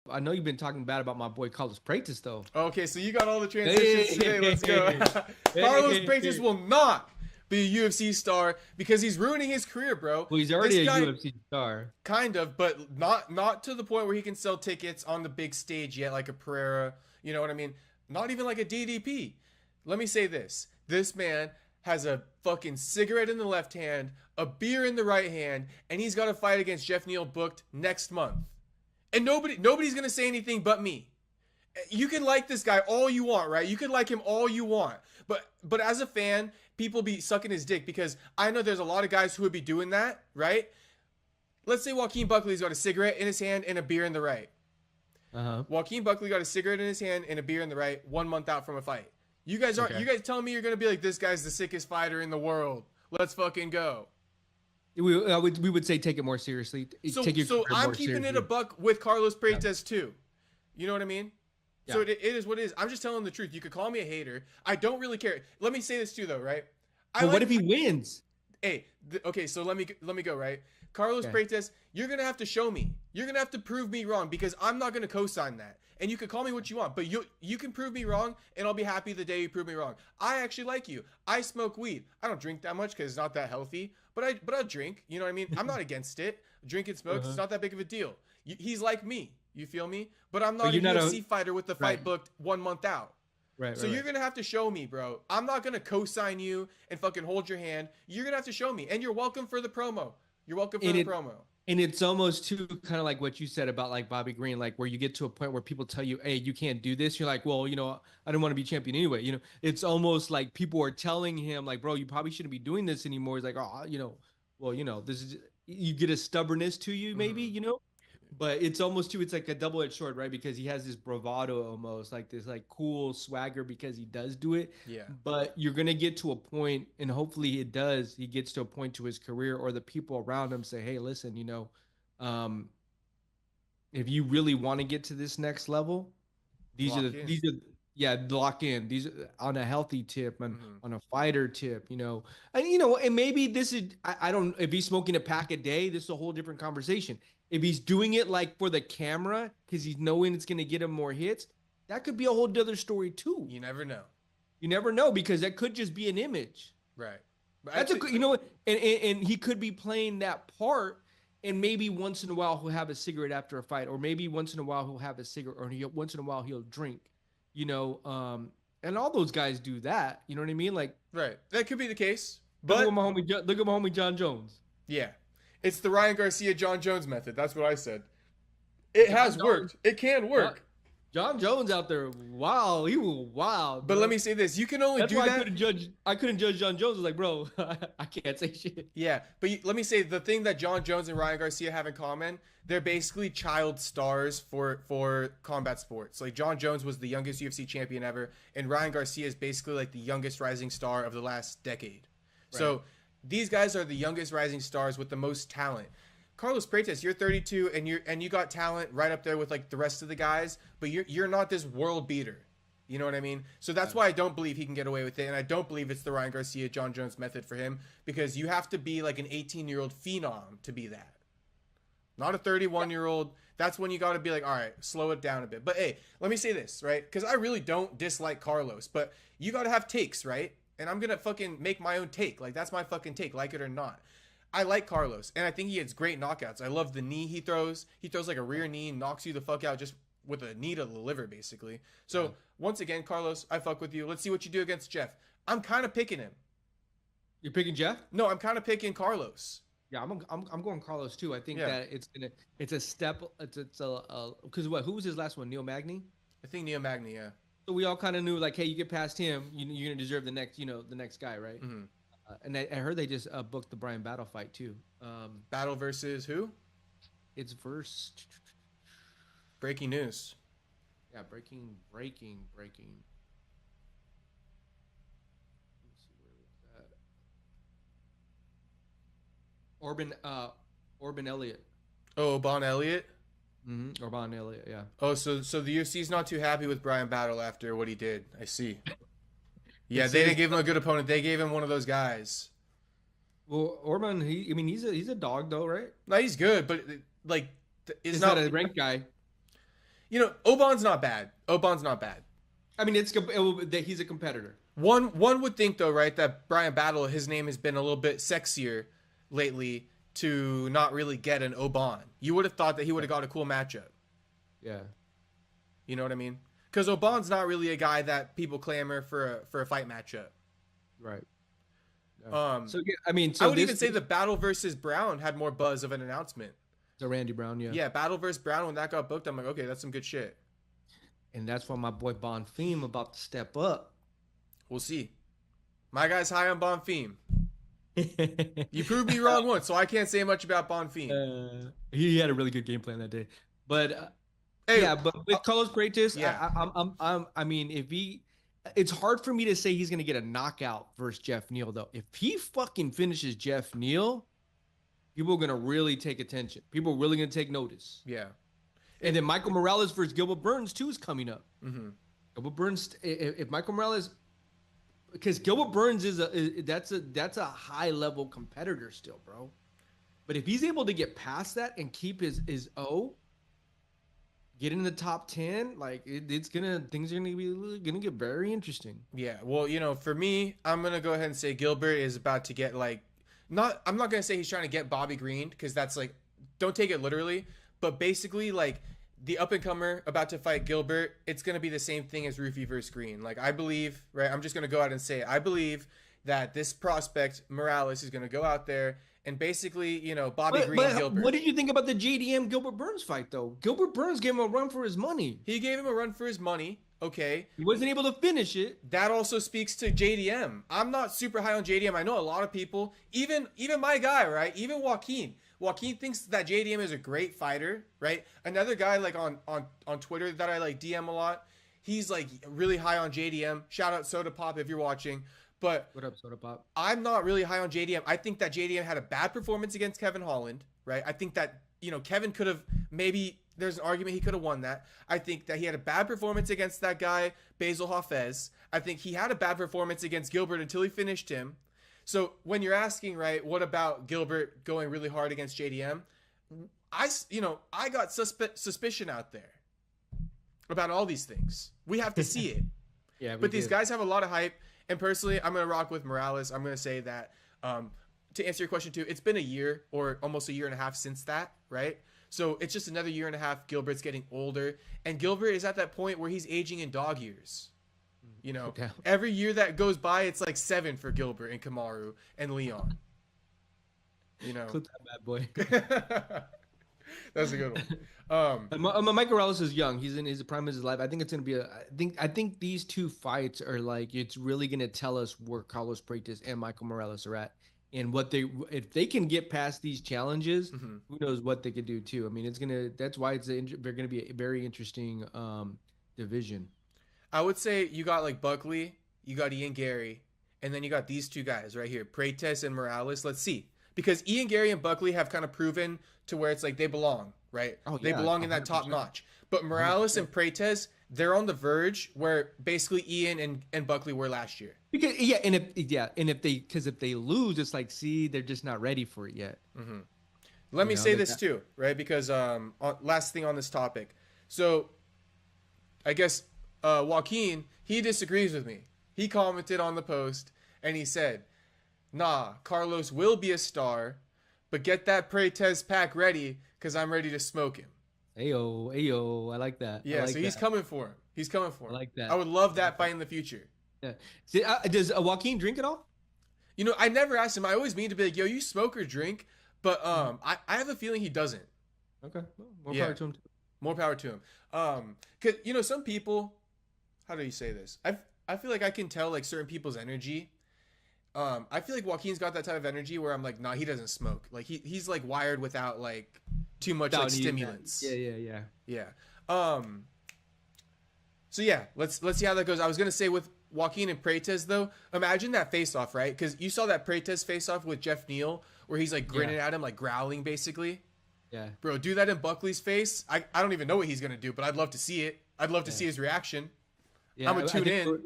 I know you've been talking bad about my boy Carlos Prates though. Okay, so you got all the transitions today. Let's go. Carlos Prates will not be a UFC star because he's ruining his career, bro. Well, he's already a UFC star. Kind of, but not to the point where he can sell tickets on the big stage yet, like a Pereira. You know what I mean? Not even like a DDP. Let me say this. This man has a fucking cigarette in the left hand, a beer in the right hand, and he's got a fight against Geoff Neal booked next month. And nobody's going to say anything but me. You can like this guy all you want, right? You can like him all you want. But as a fan, people be sucking his dick because I know there's a lot of guys who would be doing that, right? Let's say Joaquin Buckley's got a cigarette in his hand and a beer in the right. Joaquin Buckley got a cigarette in his hand and a beer in the right 1 month out from a fight. You guys telling me you're going to be like, this guy's the sickest fighter in the world. Let's fucking go. We would say take it more seriously. So I'm keeping it a buck with Carlos Prates too. You know what I mean? Yeah. So it is what it is. I'm just telling the truth. You could call me a hater. I don't really care. Let me say this too, though, right? But what if he wins? Hey, okay. So let me go, right? Carlos Prates, you're gonna have to show me. You're gonna have to prove me wrong because I'm not gonna co-sign that. And you can call me what you want, but you can prove me wrong, and I'll be happy the day you prove me wrong. I actually like you. I smoke weed. I don't drink that much because it's not that healthy, but I drink. You know what I mean? I'm not against it. Drink and smoke. It's not that big of a deal. He's like me. You feel me? But I'm not a UFC fighter with the fight booked 1 month out. Right. So you're going to have to show me, bro. I'm not going to co-sign you and fucking hold your hand. You're going to have to show me. And you're welcome for the promo. You're welcome for the promo. And it's almost too kind of like what you said about like Bobby Green, like where you get to a point where people tell you, hey, you can't do this. You're like, well, you know, I don't want to be champion anyway. You know, it's almost like people are telling him like, bro, you probably shouldn't be doing this anymore. He's like, oh, you know, well, you know, this is, you get a stubbornness to you maybe, you know, but it's almost too, it's like a double-edged sword, right? Because he has this bravado almost like this like cool swagger because he does do it. Yeah. But you're going to get to a point, and hopefully he gets to a point to his career or the people around him say, hey, listen, you know, if you really want to get to this next level, these are lock in. These are on a healthy tip and on a fighter tip, you know. And you know, and maybe this is I don't, if he's smoking a pack a day, this is a whole different conversation. If he's doing it like for the camera because he's knowing it's going to get him more hits, that could be a whole other story too. You never know. You never know because that could just be an image. Right. But that's you know, and he could be playing that part. And maybe once in a while he'll have a cigarette after a fight, or maybe once in a while he'll have a cigarette, or once in a while he'll drink, you know. And all those guys do that. You know what I mean? Like, right, that could be the case. But look at my homie John Jones. Yeah, it's the Ryan Garcia John Jones method. That's what I said. It has worked. It can work. John Jones out there, wow, he was wild. But let me say this: you can only do that. I couldn't judge John Jones. I was like, bro, I can't say shit. Yeah, but let me say the thing that John Jones and Ryan Garcia have in common: they're basically child stars for combat sports. Like John Jones was the youngest UFC champion ever, and Ryan Garcia is basically like the youngest rising star of the last decade. Right. So these guys are the youngest rising stars with the most talent. Carlos Prates, you're 32 and you got talent right up there with like the rest of the guys, but you're not this world beater. You know what I mean? So that's why I don't believe he can get away with it, and I don't believe it's the Ryan Garcia John Jones method for him, because you have to be like an 18-year-old phenom to be that. Not a 31-year-old. That's when you got to be like, all right, slow it down a bit. But hey, let me say this, right? Because I really don't dislike Carlos, but you got to have takes, right? And I'm gonna fucking make my own take. Like that's my fucking take, like it or not. I like Carlos, and I think he has great knockouts. I love the knee he throws. He throws like a rear knee and knocks you the fuck out just with a knee to the liver, basically. So, once again, Carlos, I fuck with you. Let's see what you do against Geoff. I'm kind of picking him. You're picking Geoff? No, I'm kind of picking Carlos. Yeah, I'm going Carlos too. I think that it's a step. It's a because who was his last one? Neil Magny? I think Neil Magny, yeah. So we all kind of knew like, hey, you get past him, you're gonna deserve the next guy, right? Mm-hmm. And I heard they just booked the Brian Battle fight too. Battle versus who? It's versus. Breaking news. Yeah, breaking. Let me see, where was that? Orban Elliott. Oh, Bon Elliott? Mm-hmm. Or Bon Elliott, yeah. Oh, so the UFC's not too happy with Brian Battle after what he did. I see. Yeah, they didn't give him a good opponent. They gave him one of those guys. Well, Orban, he's a dog though, right? No, he's good, but like he's not a ranked guy. You know, Oban's not bad. Oban's not bad. I mean, he's a competitor. One would think though, right, that Brian Battle, his name has been a little bit sexier lately to not really get an Oban. You would have thought that he would have got a cool matchup. Yeah. You know what I mean? Because Oban's not really a guy that people clamor for a fight matchup. Right. So yeah, I mean, I would even say the Battle versus Brown had more buzz of an announcement. So Randy Brown, yeah. Yeah, Battle versus Brown, when that got booked, I'm like, okay, that's some good shit. And that's why my boy Bonfim about to step up. We'll see. My guy's high on Bonfim. You proved me wrong once, so I can't say much about Bonfim. He had a really good game plan that day, but Hey, yeah, but with Carlos Prates, yeah. I mean, it's hard for me to say he's gonna get a knockout versus Geoff Neal though. If he fucking finishes Geoff Neal, people are gonna really take attention. People are really gonna take notice. Yeah. And then Michael Morales versus Gilbert Burns too is coming up. Mm-hmm. Gilbert Burns, if Michael Morales, because Gilbert Burns that's a high level competitor still, bro. But if he's able to get past that and keep his get in the top 10, like things are gonna get very interesting. Yeah. Well, you know, for me, I'm gonna go ahead and say Gilbert is about to get like, I'm not gonna say he's trying to get Bobby Green, because that's like, don't take it literally, but basically like the up and comer about to fight Gilbert, it's gonna be the same thing as Rufy versus Green. Like, I believe, right? I'm just gonna go out and say it. I believe that this prospect Morales is gonna go out there and basically, you know, Bobby Green and Gilbert. What did you think about the JDM Gilbert Burns fight, though? Gilbert Burns gave him a run for his money. He gave him a run for his money. Okay. He wasn't able to finish it. That also speaks to JDM. I'm not super high on JDM. I know a lot of people, even my guy, right? Even Joaquin. Joaquin thinks that JDM is a great fighter, right? Another guy like on Twitter that I like DM a lot, he's like really high on JDM. Shout out Soda Pop if you're watching. But what up, Soda Pop? I'm not really high on JDM. I think that JDM had a bad performance against Kevin Holland, right? I think that, you know, Kevin could have maybe, there's an argument he could have won that. I think that he had a bad performance against that guy, Basil Hafez. I think he had a bad performance against Gilbert until he finished him. So when you're asking, right, what about Gilbert going really hard against JDM? I got suspicion out there about all these things. We have to see it. Yeah, but these guys have a lot of hype. And personally, I'm going to rock with Morales. I'm going to say that, to answer your question too, it's been a year or almost a year and a half since that, right? So it's just another year and a half. Gilbert's getting older. And Gilbert is at that point where he's aging in dog years. You know, okay. Every year that goes by, it's like 7 for Gilbert and Kamaru and Leon. You know. Clip that bad boy. That's a good one. Mike Morales is young. He's in his prime of his life. I think it's gonna be I think these two fights are like, it's really gonna tell us where Carlos Prates and Michael Morales are at, and if they can get past these challenges, who knows what they could do too. I mean, that's why they're gonna be a very interesting division. I would say you got like Buckley, you got Ian Gary, and then you got these two guys right here, Prates and Morales. Let's see. Because Ian Gary and Buckley have kind of proven to where it's like they belong, right? Oh, they belong in that 100%. top notch. But Morales 100%. And Prates, they're on the verge where basically Ian and Buckley were last year. Because if they lose, it's like, see, they're just not ready for it yet. Mm-hmm. Let me say this too, right? Because last thing on this topic. So I guess Joaquin, he disagrees with me. He commented on the post and he said, "Nah, Carlos will be a star, but get that Prates pack ready because I'm ready to smoke him." Ayo, I like that. Yeah, like so he's coming for him. He's coming for him. I like that. I would love that fight in the future. Yeah. See, does Joaquin drink at all? You know, I never asked him. I always mean to be like, "Yo, you smoke or drink?" But I have a feeling he doesn't. Okay, well, more power to him. More power to him. Cause you know, some people, how do you say this? I feel like I can tell like certain people's energy. I feel like Joaquin's got that type of energy where I'm like, nah, he doesn't smoke. Like he's like wired without like too much like stimulants. Yeah. So yeah, let's see how that goes. I was gonna say with Joaquin and Prates though, imagine that face off, right? Because you saw that Prates face off with Geoff Neal where he's like grinning at him, like growling basically. Yeah. Bro, do that in Buckley's face. I don't even know what he's gonna do, but I'd love to see it. I'd love to see his reaction. Yeah, I'm gonna tune in.